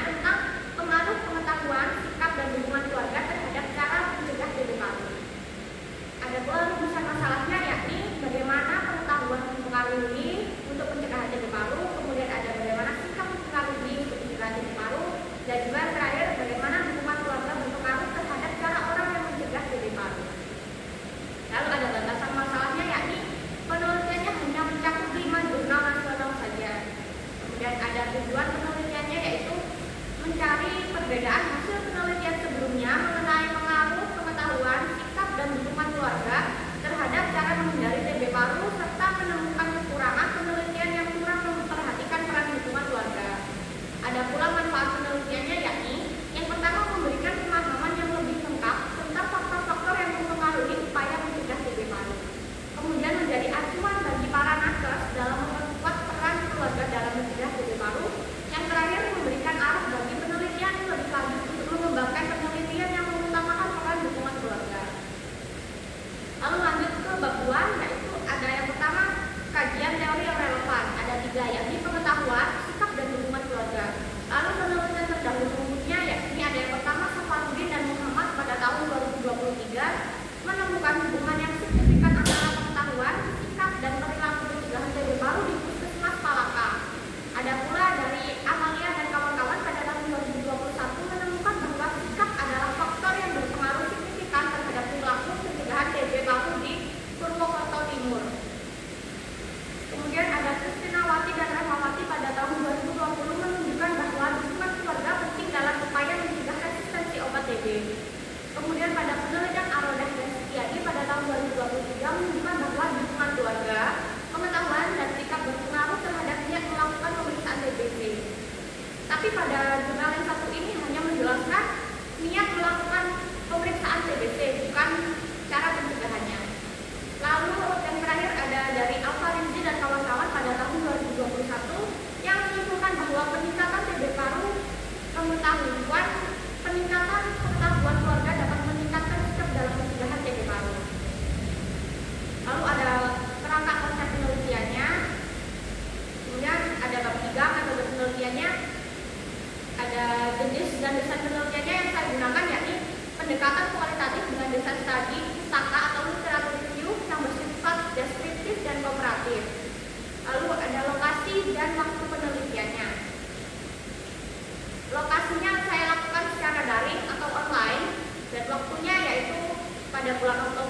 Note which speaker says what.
Speaker 1: tentang pengaruh pengetahuan, sikap, dan hubungan keluarga terhadap cara mencegah TB paru. Ada pula rumusan masalahnya, yakni bagaimana pengetahuan mempengaruhi untuk pencegahan TB paru, kemudian ada bagaimana sikap mempengaruhi untuk pencegahan TB paru, dan juga terakhir bagaimana hubungan keluarga berpengaruh terhadap cara orang yang mencegah TB paru. Lalu ada batasan masalahnya, yakni penelitiannya hanya mencakup 5 jurnal nasional saja. Kemudian ada tujuan penelitiannya, yaitu mencari perbedaan hasil penelitian sebelumnya mengenai pengaruh pengetahuan, sikap, dan hubungan keluarga terhadap cara menghindari TB paru, serta menemukan kekurangan penelitian yang kurang memperhatikan peran hubungan keluarga. Ada pula manfaat penelitiannya, yakni yang pertama memberikan pemahaman yang lebih lengkap tentang faktor-faktor yang mempengaruhi upaya mencegah TB paru. Kemudian menjadi acuan bagi para nakes dalam memperkuat peran keluarga dalam mencegah TB paru. Yang terakhir memberikan arah bagi penelitian yang lebih lanjut untuk mengembangkan penelitian yang mengutamakan peran hubungan keluarga. Lalu lanjut ke bab 2, yaitu ada yang pertama kajian teori yang relevan. Ada 3, yakni pengetahuan, sikap, dan hubungan keluarga. Lalu penelitian terdahulu rumusnya, yakni ada yang pertama Safarudin dan Muhammad pada tahun 2023 menemukan hubungan yang signifikan antara pengetahuan, sikap, dan perilaku pencegahan TB paru di Puskesmas Palaka. Ada pula dari Amalia dan kawan-kawan pada tahun 2021 menemukan bahwa sikap adalah faktor yang berpengaruh signifikan terhadap perilaku pencegahan TB paru di Purwokerto Timur. Kemudian ada Kristinawati dan Rahmawati pada tahun 2020 menunjukkan bahwa dukungan keluarga penting dalam upaya mencegah resistensi obat TB. Kemudian pada penelitian Arodah dan Setiadi pada tahun 2023 menunjukkan bahwa dukungan keluarga, pengetahuan, dan sikap berpengaruh terhadap niat melakukan pemeriksaan TBC. Tapi pada jurnal yang satu ini hanya menjelaskan niat melakukan pemeriksaan TBC, bukan cara pencegahannya. Lalu yang terakhir ada dari Alfarinzi dan kawan-kawan pada tahun 2021 yang menyimpulkan bahwa peningkatan TB paru peningkatan pengetahuan keluarga dapat meningkatkan sikap dalam pencegahan TB paru. Lalu ada kerangka konsep penelitiannya. Kemudian ada bab 3 metode penelitiannya. Ada jenis dan desain penelitiannya yang saya gunakan, yakni pendekatan kualitatif dengan desain studi, pustaka atau literatur review yang bersifat deskriptif dan kooperatif. Lalu ada lokasi dan waktu penelitiannya. Lokasinya saya lakukan secara daring atau online, dan waktunya yaitu pada bulan Oktober